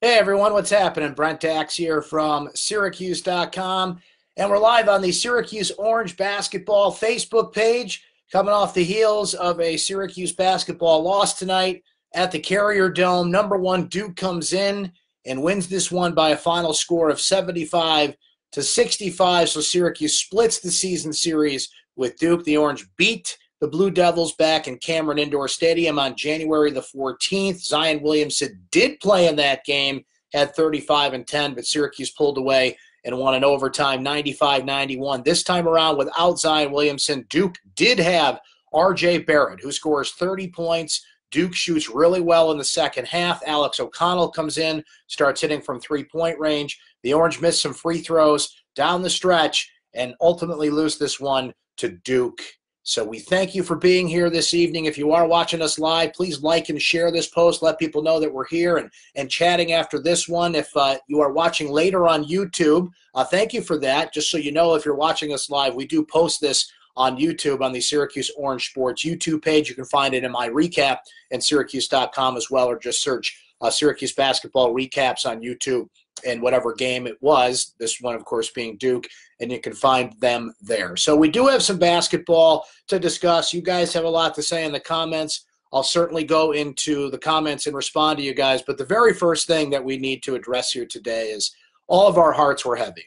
Hey everyone, what's happening? Brent Axe here from syracuse.com, and we're live on the Syracuse Orange basketball Facebook page, coming off the heels of a Syracuse basketball loss tonight at the Carrier Dome. Number one, Duke comes in and wins this one by a final score of 75-65. So Syracuse splits the season series with Duke. The Orange beat the Blue Devils back in Cameron Indoor Stadium on January the 14th. Zion Williamson did play in that game, had 35 and 10, but Syracuse pulled away and won in overtime 95-91. This time around, without Zion Williamson, Duke did have R.J. Barrett, who scores 30 points. Duke shoots really well in the second half. Alex O'Connell comes in, starts hitting from three-point range. The Orange missed some free throws down the stretch and ultimately lose this one to Duke. So we thank you for being here this evening. If you are watching us live, please like and share this post. Let people know that we're here and chatting after this one. If you are watching later on YouTube, thank you for that. Just so you know, if you're watching us live, we do post this on YouTube on the Syracuse Orange Sports YouTube page. You can find it in my recap and syracuse.com as well, or just search Syracuse basketball recaps on YouTube and whatever game it was, this one, of course, being Duke, and you can find them there. So we do have some basketball to discuss. You guys have a lot to say in the comments. I'll certainly go into the comments and respond to you guys, but the very first thing that we need to address here today is all of our hearts were heavy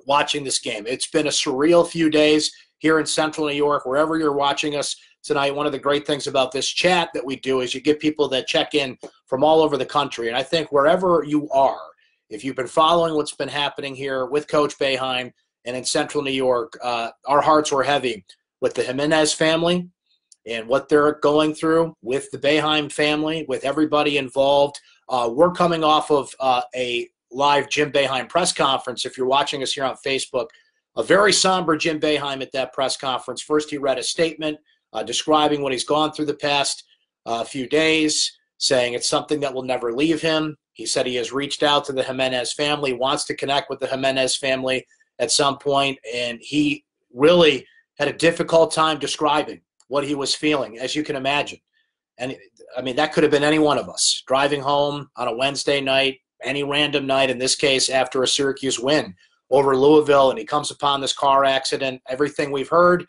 watching this game. It's been a surreal few days here in Central New York, wherever you're watching us tonight. One of the great things about this chat that we do is you get people that check in from all over the country, and I think wherever you are, if you've been following what's been happening here with Coach Boeheim and in Central New York, our hearts were heavy with the Jimenez family and what they're going through, with the Boeheim family, with everybody involved. We're coming off of a live Jim Boeheim press conference. If you're watching us here on Facebook, a very somber Jim Boeheim at that press conference. First, he read a statement describing what he's gone through the past few days, saying it's something that will never leave him. He said he has reached out to the Jimenez family, wants to connect with the Jimenez family at some point, and he really had a difficult time describing what he was feeling, as you can imagine. And, I mean, that could have been any one of us, driving home on a Wednesday night, any random night, in this case after a Syracuse win over Louisville, and he comes upon this car accident. Everything we've heard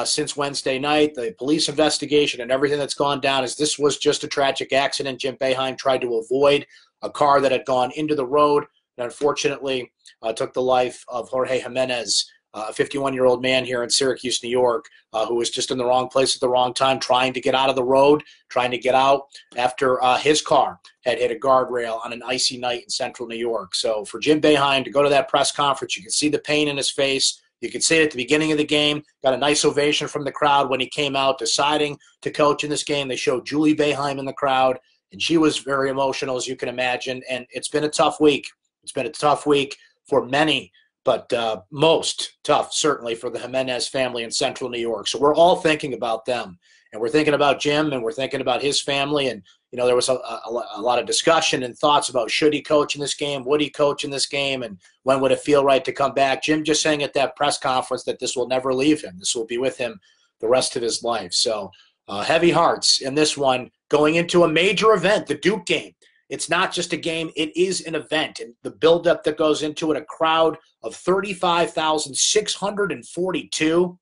since Wednesday night, the police investigation and everything that's gone down, is this was just a tragic accident. Jim Boeheim tried to avoid a car that had gone into the road and unfortunately took the life of Jorge Jimenez, a 51-year-old man here in Syracuse, New York, who was just in the wrong place at the wrong time, trying to get out of the road, trying to get out after his car had hit a guardrail on an icy night in Central New York. So for Jim Boeheim to go to that press conference, you could see the pain in his face. You could see it at the beginning of the game. Got a nice ovation from the crowd when he came out deciding to coach in this game. They showed Julie Boeheim in the crowd, and she was very emotional, as you can imagine. And it's been a tough week. It's been a tough week for many, but most tough, certainly, for the Jimenez family in Central New York. So we're all thinking about them. And we're thinking about Jim, and we're thinking about his family. And, you know, there was a lot of discussion and thoughts about should he coach in this game, would he coach in this game, and when would it feel right to come back. Jim just saying at that press conference that this will never leave him. This will be with him the rest of his life. So heavy hearts in this one, going into a major event, the Duke game. It's not just a game, it is an event. And the buildup that goes into it, a crowd of 35,642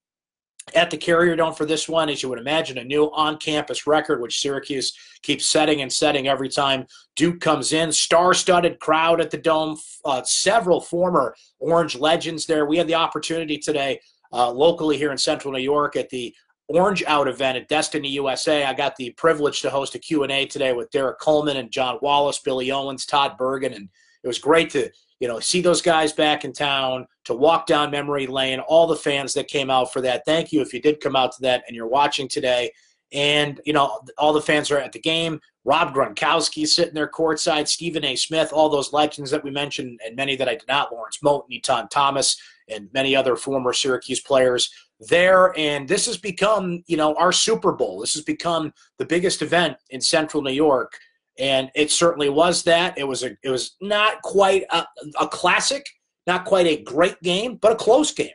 at the Carrier Dome for this one, as you would imagine, a new on-campus record, which Syracuse keeps setting and setting every time Duke comes in. Star-studded crowd at the Dome, several former Orange legends there. We had the opportunity today locally here in Central New York at the Orange Out event at Destiny USA. I got the privilege to host a Q&A today with Derek Coleman and John Wallace, Billy Owens, Todd Bergen, and it was great to see those guys back in town, to walk down memory lane, all the fans that came out for that. Thank you if you did come out to that and you're watching today. And, all the fans are at the game. Rob Gronkowski sitting there courtside, Stephen A. Smith, all those legends that we mentioned, and many that I did not, Lawrence Moten, Eton Thomas, and many other former Syracuse players there. And this has become, our Super Bowl. This has become the biggest event in Central New York. And it certainly was that. It was not quite a classic, not quite a great game, but a close game.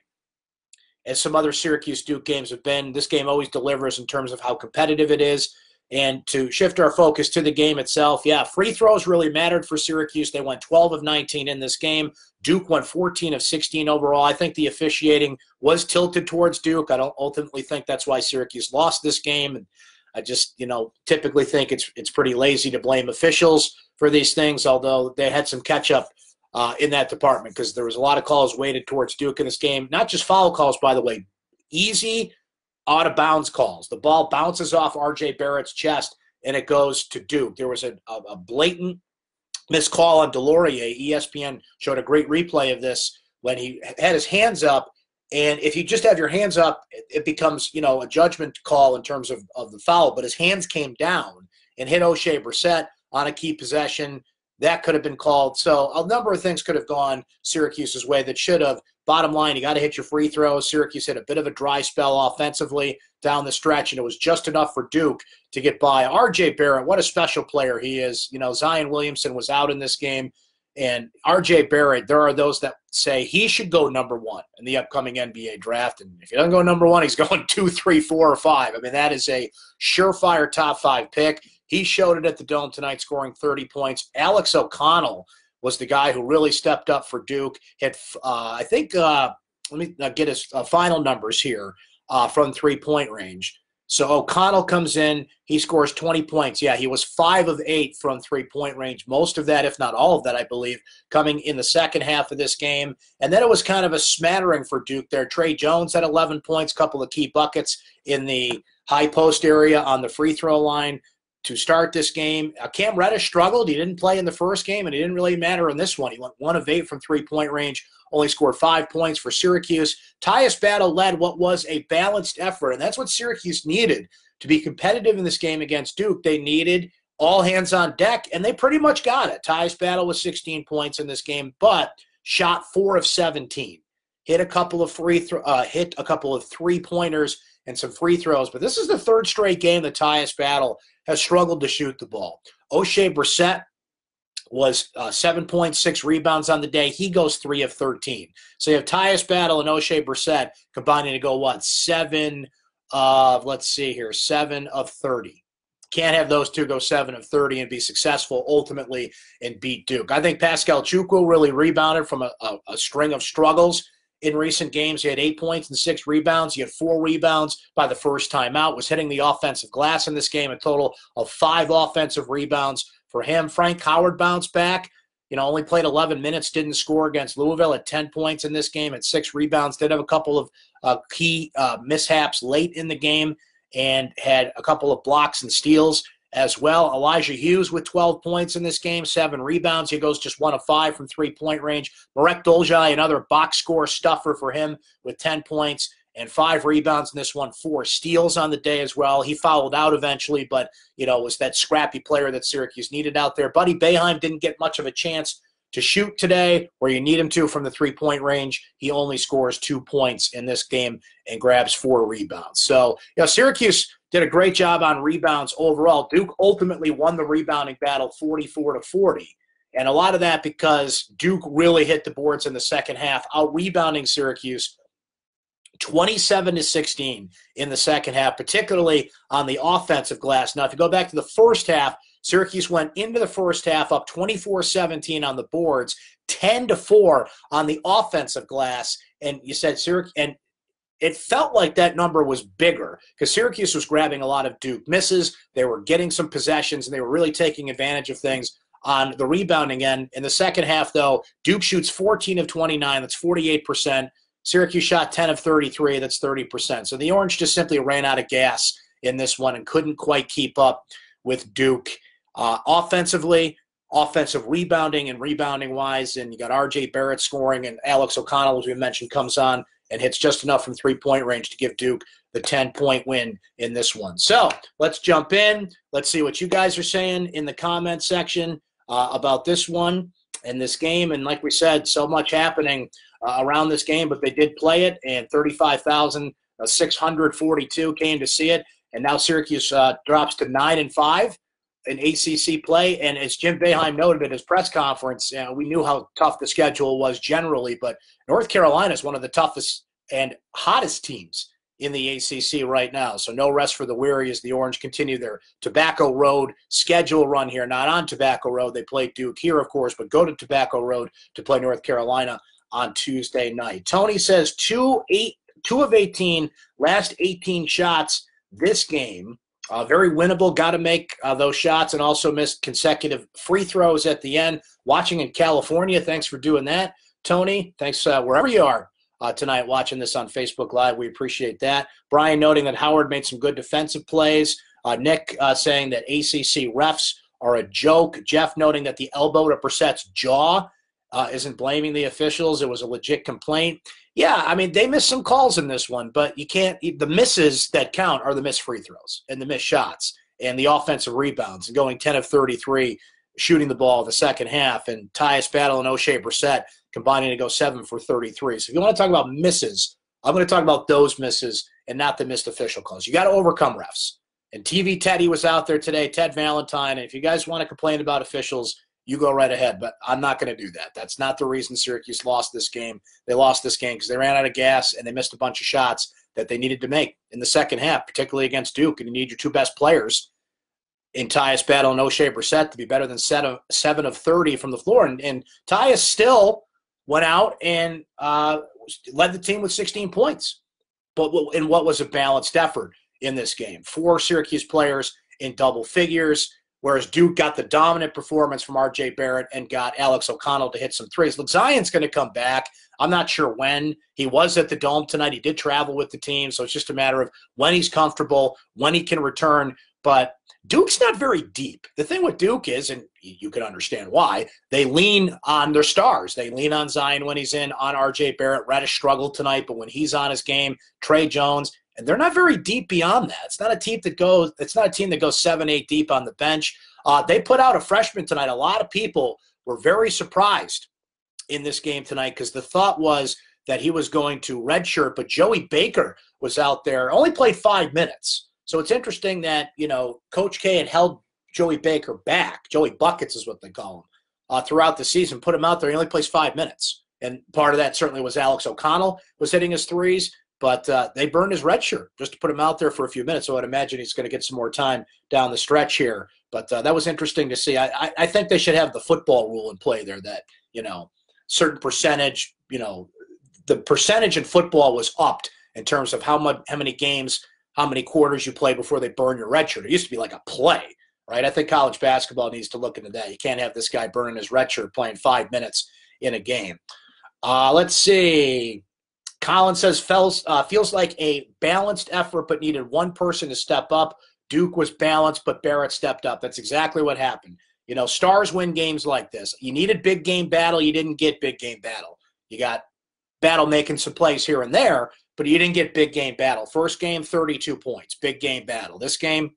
As some other Syracuse Duke games have been, this game always delivers in terms of how competitive it is. And to shift our focus to the game itself, yeah, free throws really mattered for Syracuse. They went 12 of 19 in this game. Duke went 14 of 16 overall. I think the officiating was tilted towards Duke. I don't ultimately think that's why Syracuse lost this game. And I just, typically think it's pretty lazy to blame officials for these things, although they had some catch-up in that department because there was a lot of calls weighted towards Duke in this game. Not just foul calls, by the way. Easy out-of-bounds calls. The ball bounces off R.J. Barrett's chest, and it goes to Duke. There was a blatant missed call on Delorier. ESPN showed a great replay of this when he had his hands up. And if you just have your hands up, it becomes, a judgment call in terms of the foul. But his hands came down and hit O'Shea Brissett on a key possession. That could have been called. So a number of things could have gone Syracuse's way that should have. Bottom line, you got to hit your free throws. Syracuse had a bit of a dry spell offensively down the stretch, and it was just enough for Duke to get by. R.J. Barrett, what a special player he is. Zion Williamson was out in this game. And R.J. Barrett, there are those that say he should go number one in the upcoming NBA draft. And if he doesn't go number one, he's going 2, 3, 4, or 5. I mean, that is a surefire top 5 pick. He showed it at the Dome tonight, scoring 30 points. Alex O'Connell was the guy who really stepped up for Duke. Hit, let me get his final numbers here from three-point range. So O'Connell comes in. He scores 20 points. Yeah, he was 5 of 8 from three-point range. Most of that, if not all of that, I believe, coming in the second half of this game. And then it was kind of a smattering for Duke there. Trey Jones had 11 points, couple of key buckets in the high post area on the free throw line to start this game. Cam Reddish struggled. He didn't play in the first game, and it didn't really matter in this one. He went 1 of 8 from three-point range, only scored 5 points for Syracuse. Tyus Battle led what was a balanced effort, and that's what Syracuse needed to be competitive in this game against Duke. They needed all hands on deck, and they pretty much got it. Tyus Battle was 16 points in this game, but shot 4 of 17. Hit a couple of three-pointers and some free throws. But this is the third straight game that Tyus Battle has struggled to shoot the ball. O'Shea Brissett was 7.6 rebounds on the day. He goes 3 of 13. So you have Tyus Battle and O'Shea Brissett combining to go, 7 of 30. Can't have those two go 7 of 30 and be successful ultimately and beat Duke. I think Pascal Chukwu really rebounded from a string of struggles in recent games. He had 8 points and 6 rebounds. He had 4 rebounds by the first time out, was hitting the offensive glass in this game, a total of 5 offensive rebounds for him. Frank Howard bounced back. Only played 11 minutes, didn't score against Louisville, at 10 points in this game, at 6 rebounds. Did have a couple of key mishaps late in the game and had a couple of blocks and steals as well. Elijah Hughes with 12 points in this game, 7 rebounds. He goes just 1 of 5 from three-point range. Marek Dolzaj, another box score stuffer for him with 10 points and 5 rebounds in this one, 4 steals on the day as well. He fouled out eventually, but, was that scrappy player that Syracuse needed out there. Buddy Boeheim didn't get much of a chance to shoot today where you need him to from the three-point range. He only scores 2 points in this game and grabs 4 rebounds. So, Syracuse did a great job on rebounds overall. Duke ultimately won the rebounding battle 44-40. And a lot of that because Duke really hit the boards in the second half, out-rebounding Syracuse 27-16 in the second half, particularly on the offensive glass. Now, if you go back to the first half, Syracuse went into the first half up 24-17 on the boards, 10-4 on the offensive glass. And you said Syracuse, and it felt like that number was bigger because Syracuse was grabbing a lot of Duke misses. They were getting some possessions, and they were really taking advantage of things on the rebounding end. In the second half, though, Duke shoots 14 of 29. That's 48%. Syracuse shot 10 of 33. That's 30%. So the Orange just simply ran out of gas in this one and couldn't quite keep up with Duke offensively, offensive rebounding and rebounding-wise. And you got R.J. Barrett scoring, and Alex O'Connell, as we mentioned, comes on and hits just enough from three-point range to give Duke the 10-point win in this one. So let's jump in. Let's see what you guys are saying in the comment section about this one and this game. And like we said, so much happening around this game, but they did play it, and 35,642 came to see it. And now Syracuse drops to 9-5 in ACC play. And as Jim Boeheim noted at his press conference, we knew how tough the schedule was generally, but North Carolina is one of the toughest and hottest teams in the ACC right now. So no rest for the weary as the Orange continue their Tobacco Road schedule run here. Not on Tobacco Road. They play Duke here, of course, but go to Tobacco Road to play North Carolina on Tuesday night. Tony says 2 of 18, last 18 shots this game. Very winnable. Got to make those shots, and also missed consecutive free throws at the end. Watching in California. Thanks for doing that, Tony. Thanks wherever you are tonight watching this on Facebook Live. We appreciate that. Brian noting that Howard made some good defensive plays. Nick saying that ACC refs are a joke. Jeff noting that the elbow to Brissett's jaw isn't blaming the officials. It was a legit complaint. Yeah, I mean, they missed some calls in this one, but you can't – the misses that count are the missed free throws and the missed shots and the offensive rebounds and going 10 of 33, shooting the ball in the second half, and Tyus Battle and O'Shea Brissett combining to go 7 for 33. So if you want to talk about misses, I'm going to talk about those misses and not the missed official calls. You got to overcome refs. And TV Teddy was out there today, Ted Valentine. And if you guys want to complain about officials, you go right ahead. But I'm not going to do that. That's not the reason Syracuse lost this game. They lost this game because they ran out of gas and they missed a bunch of shots that they needed to make in the second half, particularly against Duke. And you need your two best players in Tyus Battle and O'Shea Brissett to be better than 7 of 30 from the floor. And Tyus still went out and led the team with 16 points. But in what was a balanced effort in this game. 4 Syracuse players in double figures, whereas Duke got the dominant performance from R.J. Barrett and got Alex O'Connell to hit some threes. Look, Zion's going to come back. I'm not sure when. He was at the Dome tonight. He did travel with the team, so it's just a matter of when he's comfortable, when he can return. But Duke's not very deep. The thing with Duke is, and you can understand why, they lean on their stars. They lean on Zion when he's in, on R.J. Barrett. Reddish struggled tonight, but when he's on his game, Trey Jones, and they're not very deep beyond that. It's not a team that goes 7-8 deep on the bench. They put out a freshman tonight. A lot of people were very surprised in this game tonight because the thought was that he was going to redshirt, but Joey Baker was out there, only played 5 minutes. So it's interesting that, Coach K had held Joey Baker back. Joey Buckets is what they call him, throughout the season. Put him out there. He only plays 5 minutes. And part of that certainly was Alex O'Connell was hitting his threes. But they burned his red shirt just to put him out there for a few minutes. So I'd imagine he's going to get some more time down the stretch here. But that was interesting to see. I think they should have the football rule in play there that, certain percentage, the percentage in football was upped in terms of how many games, how many quarters you play before they burn your red shirt. It used to be like a play, right? I think college basketball needs to look into that. You can't have this guy burning his red shirt playing 5 minutes in a game. Let's see. Colin says, feels like a balanced effort, but needed one person to step up. Duke was balanced, but Barrett stepped up. That's exactly what happened. Stars win games like this. You needed big game battle. You didn't get big game battle. You got battle making some plays here and there, but you didn't get big game battle. First game, 32 points, big game battle. This game,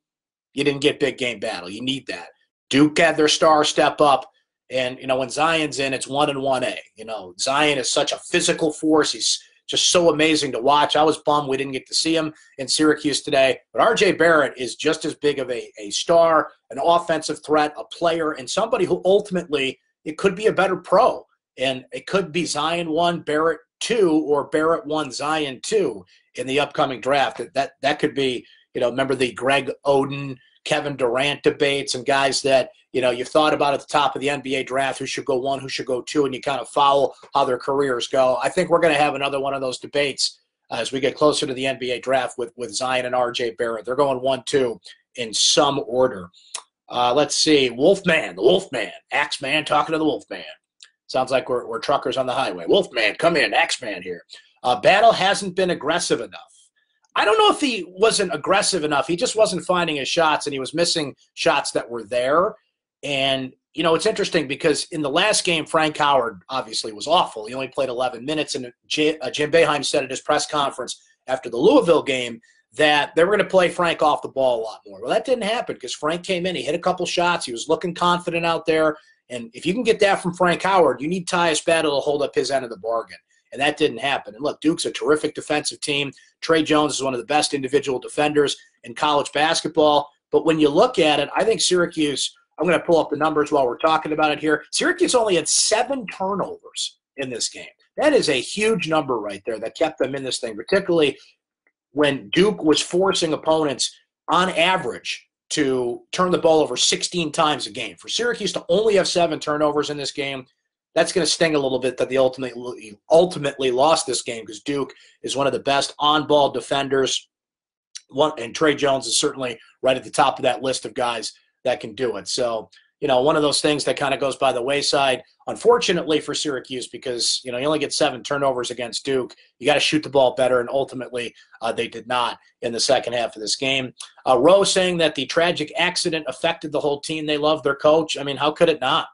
you didn't get big game battle. You need that. Duke had their star step up, and, when Zion's in, it's 1 and 1A. Zion is such a physical force. He's just so amazing to watch. I was bummed we didn't get to see him in Syracuse today. But R.J. Barrett is just as big of a star, an offensive threat, a player, and somebody who ultimately it could be a better pro. And it could be Zion 1, Barrett 2, or Barrett 1, Zion 2 in the upcoming draft. That could be, remember the Greg Oden, Kevin Durant debates and guys that, you've thought about at the top of the NBA draft, who should go 1, who should go 2, and you kind of follow how their careers go. I think we're going to have another one of those debates as we get closer to the NBA draft with Zion and R.J. Barrett. They're going 1, 2 in some order. Let's see. Wolfman, the Wolfman. Axeman talking to the Wolfman. Sounds like we're truckers on the highway. Wolfman, come in. Axeman here. Battle hasn't been aggressive enough. I don't know if he wasn't aggressive enough. He just wasn't finding his shots, and he was missing shots that were there. And, it's interesting because in the last game, Frank Howard obviously was awful. He only played 11 minutes, and Jim Boeheim said at his press conference after the Louisville game that they were going to play Frank off the ball a lot more. Well, that didn't happen because Frank came in. He hit a couple shots. He was looking confident out there. And if you can get that from Frank Howard, you need Tyus Battle to hold up his end of the bargain. And that didn't happen. And look, Duke's a terrific defensive team. Trey Jones is one of the best individual defenders in college basketball. But when you look at it, I think Syracuse – I'm going to pull up the numbers while we're talking about it here. Syracuse only had 7 turnovers in this game. That is a huge number right there that kept them in this thing, particularly when Duke was forcing opponents on average to turn the ball over 16 times a game. For Syracuse to only have 7 turnovers in this game, that's going to sting a little bit that they ultimately lost this game, because Duke is one of the best on-ball defenders. And Trey Jones is certainly right at the top of that list of guys that can do it. So, one of those things that kind of goes by the wayside, unfortunately for Syracuse, because, you only get 7 turnovers against Duke. You got to shoot the ball better, and ultimately they did not in the second half of this game. Rowe saying that the tragic accident affected the whole team. They love their coach. I mean, how could it not?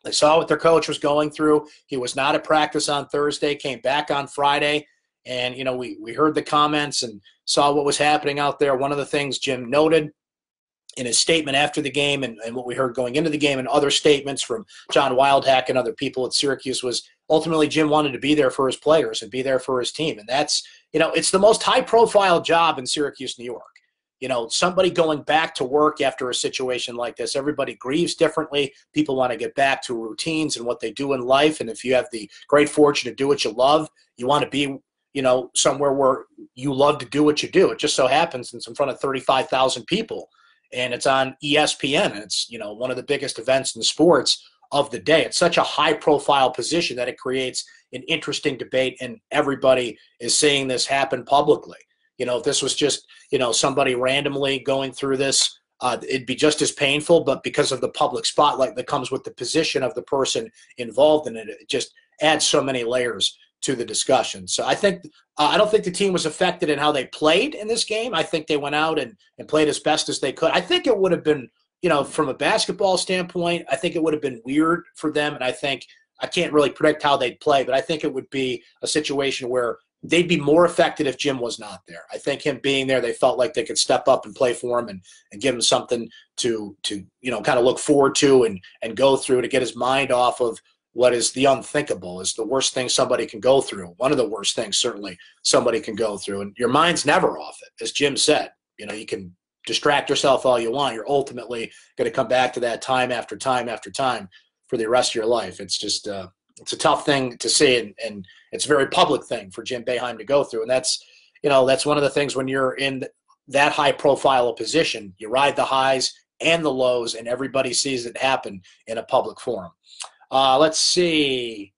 They saw what their coach was going through. He was not at practice on Thursday, came back on Friday, and, we heard the comments and saw what was happening out there. One of the things Jim noted in his statement after the game, and what we heard going into the game, and other statements from John Wildhack and other people at Syracuse, was ultimately Jim wanted to be there for his players and be there for his team. And that's, it's the most high-profile job in Syracuse, New York. Somebody going back to work after a situation like this, everybody grieves differently. People want to get back to routines and what they do in life. And if you have the great fortune to do what you love, you want to be, somewhere where you love to do what you do. It just so happens it's in front of 35,000 people. And it's on ESPN, and it's, one of the biggest events in sports of the day. It's such a high-profile position that it creates an interesting debate, and everybody is seeing this happen publicly. If this was just, somebody randomly going through this, it'd be just as painful, but because of the public spotlight that comes with the position of the person involved in it, it just adds so many layers to the discussion. So I think I don't think the team was affected in how they played in this game. I think they went out and played as best as they could. I think it would have been, from a basketball standpoint, I think it would have been weird for them. And I think I can't really predict how they'd play, but I think it would be a situation where they'd be more affected if Jim was not there. I think him being there, they felt like they could step up and play for him and give him something to kind of look forward to and go through, to get his mind off of what is the unthinkable, is the worst thing somebody can go through. One of the worst things, certainly, somebody can go through. And your mind's never off it. As Jim said, you can distract yourself all you want. You're ultimately going to come back to that time after time after time for the rest of your life. It's just it's a tough thing to see, and it's a very public thing for Jim Boeheim to go through. And that's one of the things when you're in that high-profile a position, you ride the highs and the lows, and everybody sees it happen in a public forum. Let's see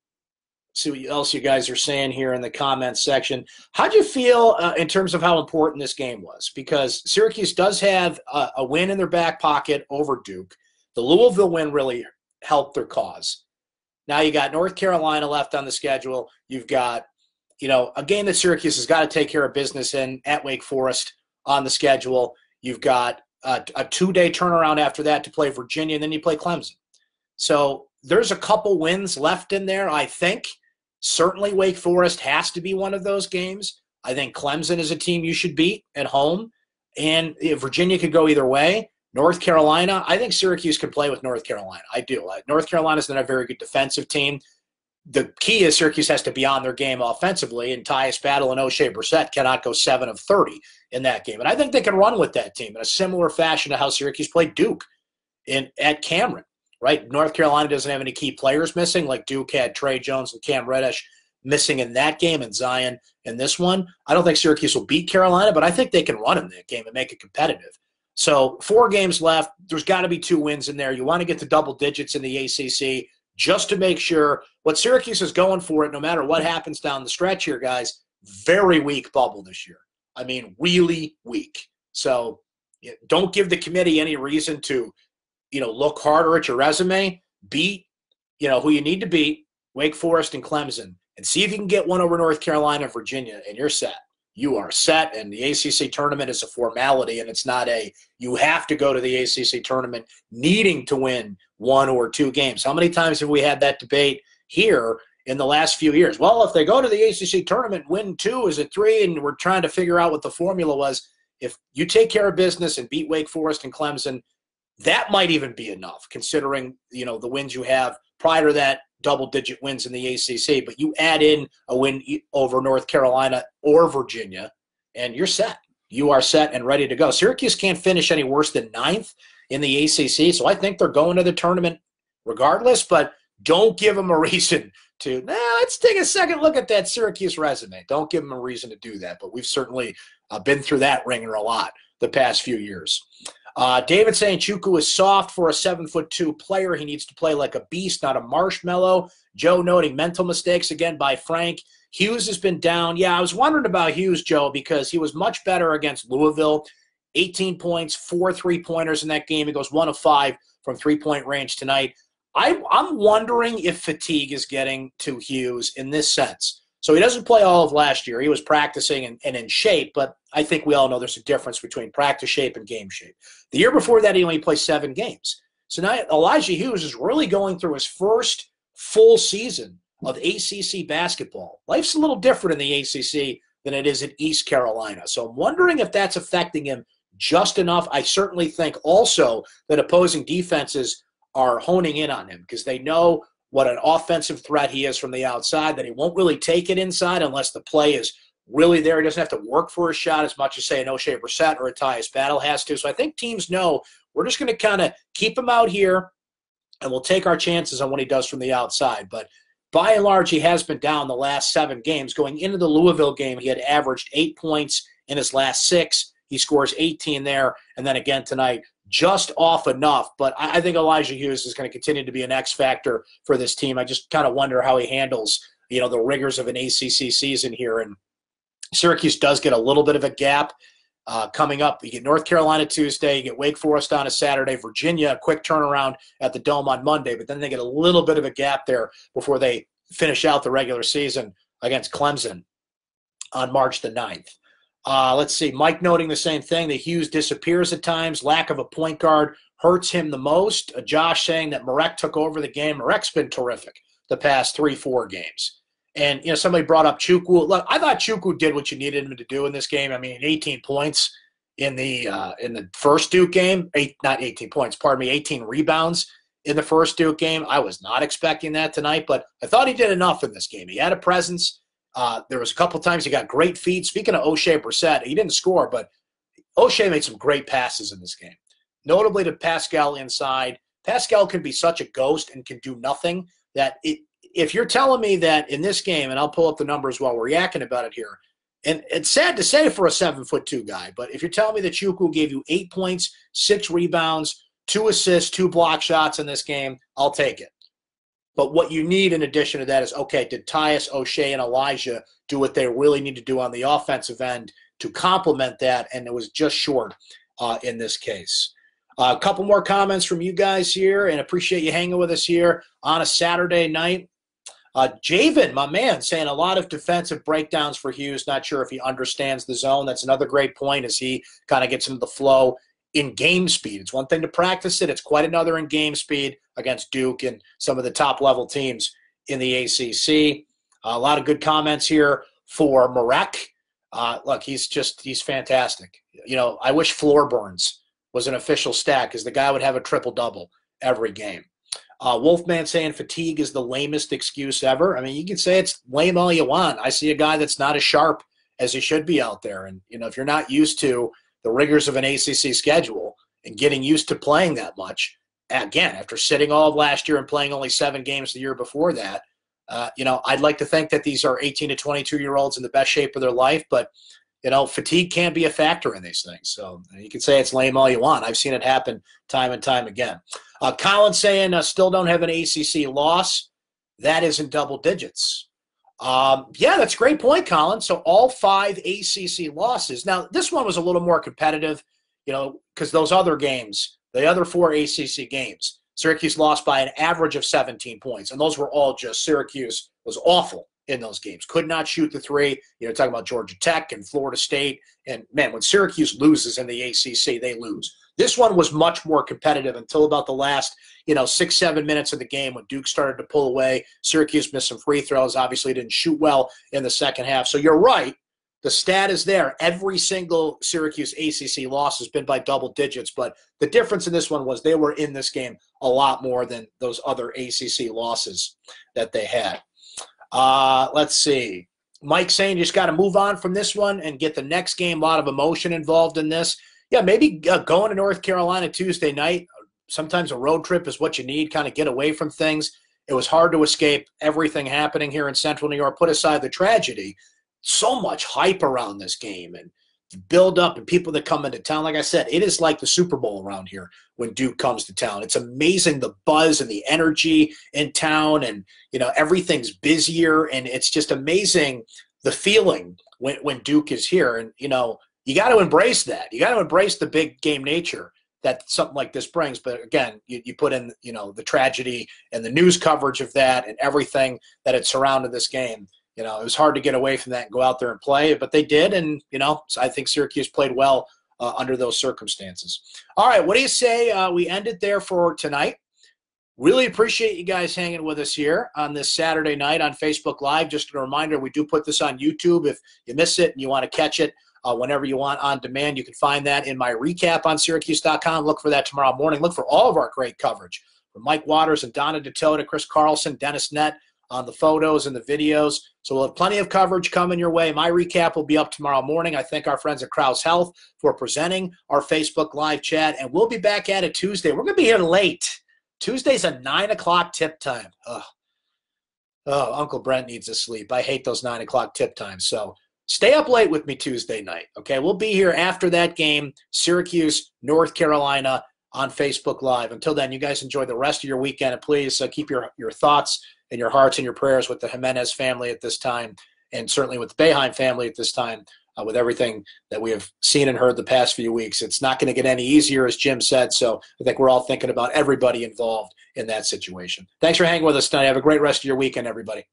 what else you guys are saying here in the comments section. How'd you feel in terms of how important this game was? Because Syracuse does have a win in their back pocket over Duke. The Louisville win really helped their cause. Now you got North Carolina left on the schedule. You've got, a game that Syracuse has got to take care of business in at Wake Forest on the schedule. You've got a 2-day turnaround after that to play Virginia, and then you play Clemson. So there's a couple wins left in there, I think. Certainly Wake Forest has to be one of those games. I think Clemson is a team you should beat at home. And Virginia could go either way. North Carolina, I think Syracuse can play with North Carolina. I do. North Carolina's not a very good defensive team. The key is Syracuse has to be on their game offensively, and Tyus Battle and O'Shea Brissett cannot go 7 of 30 in that game. And I think they can run with that team in a similar fashion to how Syracuse played Duke at Cameron. Right? North Carolina doesn't have any key players missing, like Duke had Trey Jones and Cam Reddish missing in that game, and Zion in this one. I don't think Syracuse will beat Carolina, but I think they can run in that game and make it competitive. So 4 games left. There's got to be 2 wins in there. You want to get to double digits in the ACC just to make sure what Syracuse is going for it, no matter what happens down the stretch here, guys. Very weak bubble this year. I mean, really weak. So don't give the committee any reason to look harder at your resume, beat, who you need to beat, Wake Forest and Clemson, and see if you can get one over North Carolina and Virginia, and you're set. You are set, and the ACC tournament is a formality, and it's not you have to go to the ACC tournament needing to win 1 or 2 games. How many times have we had that debate here in the last few years? Well, if they go to the ACC tournament, win 2, is it 3? And we're trying to figure out what the formula was. If you take care of business and beat Wake Forest and Clemson, that might even be enough, considering the wins you have prior to that, double-digit wins in the ACC. But you add in a win over North Carolina or Virginia, and you're set. You are set and ready to go. Syracuse can't finish any worse than 9th in the ACC, so I think they're going to the tournament regardless. But don't give them a reason to. Let's take a second look at that Syracuse resume. Don't give them a reason to do that. But we've certainly I've been through that ringer a lot the past few years. David saying Chuku is soft for a 7'2" player. He needs to play like a beast, not a marshmallow. Joe noting mental mistakes again by Frank. Hughes has been down. Yeah, I was wondering about Hughes, Joe, because he was much better against Louisville. 18 points, 4 3-pointers in that game. He goes 1 of 5 from three-point range tonight. I'm wondering if fatigue is getting to Hughes in this sense. So he doesn't play all of last year. He was practicing and in shape, but I think we all know there's a difference between practice shape and game shape. The year before that, he only played 7 games. So now Elijah Hughes is really going through his first full season of ACC basketball. Life's a little different in the ACC than it is in East Carolina. So I'm wondering if that's affecting him just enough. I certainly think also that opposing defenses are honing in on him because they know what an offensive threat he is from the outside, that he won't really take it inside unless the play is really there. He doesn't have to work for a shot as much as, say, an O'Shea Brissett or a Tyus Battle has to. So I think teams know we're just going to kind of keep him out here and we'll take our chances on what he does from the outside. But by and large, he has been down the last 7 games. Going into the Louisville game, he had averaged 8 points in his last 6. He scores 18 there. And then again tonight, just off enough. But I think Elijah Hughes is going to continue to be an X factor for this team. I just kind of wonder how he handles, the rigors of an ACC season here. And Syracuse does get a little bit of a gap coming up. You get North Carolina Tuesday, you get Wake Forest on a Saturday, Virginia, a quick turnaround at the Dome on Monday, but then they get a little bit of a gap there before they finish out the regular season against Clemson on March the 9th. Let's see, Mike noting the same thing, that Hughes disappears at times. Lack of a point guard hurts him the most. Josh saying that Marek took over the game. Marek's been terrific the past 3-4 games. And, somebody brought up Chuku. Look, I thought Chuku did what you needed him to do in this game. I mean, 18 points in the first Duke game. 18 rebounds in the first Duke game. I was not expecting that tonight, but I thought he did enough in this game. He had a presence. There was a couple times he got great feed. Speaking of O'Shea Brissett, he didn't score, but O'Shea made some great passes in this game, notably to Pascal inside. Pascal can be such a ghost and can do nothing that if you're telling me that in this game, and I'll pull up the numbers while we're yakking about it here, and it's sad to say for a 7'2" guy, but if you're telling me that Chuku gave you 8 points, 6 rebounds, 2 assists, 2 block shots in this game, I'll take it. But what you need in addition to that is, okay, did Tyus, O'Shea, and Elijah do what they really need to do on the offensive end to complement that? And it was just short in this case. A couple more comments from you guys here, and appreciate you hanging with us here on a Saturday night. Javen, my man, saying a lot of defensive breakdowns for Hughes. Not sure if he understands the zone. That's another great point as he kind of gets into the flow in game speed. It's one thing to practice it. It's quite another in game speed against Duke and some of the top-level teams in the ACC. A lot of good comments here for Marek. Look, he's fantastic. I wish Floor Burns was an official stat because the guy would have a triple-double every game. Wolfman saying fatigue is the lamest excuse ever. I mean, you can say it's lame all you want. I see a guy that's not as sharp as he should be out there. And, if you're not used to the rigors of an ACC schedule and getting used to playing that much, again, after sitting all of last year and playing only 7 games the year before that, I'd like to think that these are 18 to 22-year-olds in the best shape of their life, but, fatigue can be a factor in these things. So you can say it's lame all you want. I've seen it happen time and time again. Colin saying still don't have an ACC loss. That is in double digits. Yeah, that's a great point, Colin. So all 5 ACC losses. Now, this one was a little more competitive, because those other games, the other 4 ACC games, Syracuse lost by an average of 17 points, and those were all just Syracuse was awful in those games. Could not shoot the 3. Talking about Georgia Tech and Florida State. And, man, when Syracuse loses in the ACC, they lose. This one was much more competitive until about the last, 6-7 minutes of the game when Duke started to pull away. Syracuse missed some free throws, obviously didn't shoot well in the second half. So you're right. The stat is there. Every single Syracuse ACC loss has been by double digits, but the difference in this one was they were in this game a lot more than those other ACC losses that they had. Let's see. Mike saying you just got to move on from this one and get the next game. A lot of emotion involved in this. Yeah, maybe going to North Carolina Tuesday night. Sometimes a road trip is what you need, kind of get away from things. It was hard to escape everything happening here in Central New York. Put aside the tragedy, so much hype around this game and build up and people that come into town. Like I said, it is like the Super Bowl around here when Duke comes to town. It's amazing the buzz and the energy in town, and everything's busier, and it's just amazing the feeling when Duke is here. And you got to embrace that. You got to embrace the big game nature that something like this brings. But again, you put in the tragedy and the news coverage of that and everything that had surrounded this game. It was hard to get away from that and go out there and play, but they did, and so I think Syracuse played well under those circumstances. All right, what do you say we end it there for tonight? Really appreciate you guys hanging with us here on this Saturday night on Facebook Live. Just a reminder, we do put this on YouTube. If you miss it and you want to catch it whenever you want on demand, you can find that in my recap on syracuse.com. Look for that tomorrow morning. Look for all of our great coverage from Mike Waters and Donna DeToe to Chris Carlson, Dennis Nett, on the photos and the videos. So we'll have plenty of coverage coming your way. My recap will be up tomorrow morning. I thank our friends at Krause Health for presenting our Facebook Live chat, and we'll be back at it Tuesday. We're going to be here late. Tuesday's a 9 o'clock tip time. Oh, Uncle Brent needs to sleep. I hate those 9 o'clock tip times. So stay up late with me Tuesday night, okay? We'll be here after that game, Syracuse, North Carolina, on Facebook Live. Until then, you guys enjoy the rest of your weekend, and please keep your thoughts and your hearts and your prayers with the Jimenez family at this time, and certainly with the Boeheim family at this time, with everything that we have seen and heard the past few weeks. It's not going to get any easier, as Jim said, so I think we're all thinking about everybody involved in that situation. Thanks for hanging with us tonight. Have a great rest of your weekend, everybody.